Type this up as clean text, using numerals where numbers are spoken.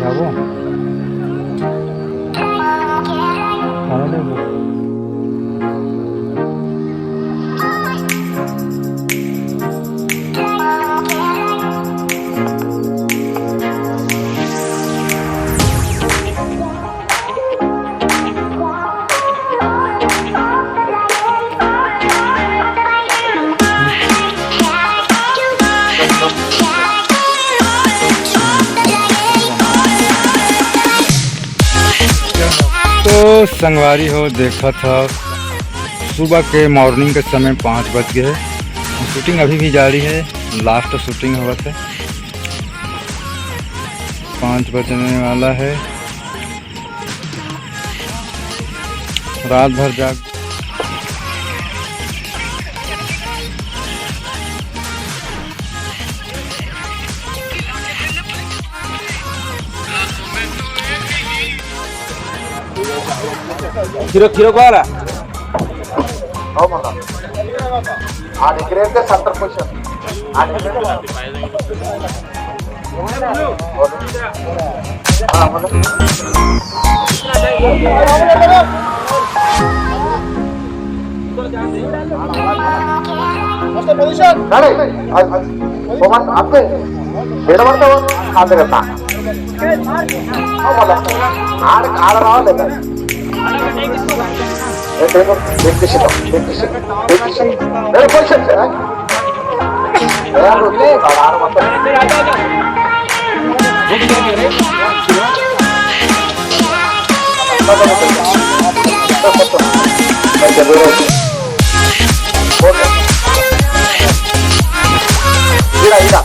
था वो खाना नहीं वो। तो संगवारी हो देखा था सुबह के मॉर्निंग के समय 5 बज गए। शूटिंग अभी भी जारी है, लास्ट शूटिंग हुआ था, 5 बजने वाला है। रात भर जाग ಕಿರೋ ಬಾಲ అవునా ఆ డిగ్రీ అయితే సెంటర్ పొజిషన్ ఆ డిగ్రీ పొజిషన్ అంతే నిలబడతావు అంతే కదా ఆడ రావాలి కదా ఇదా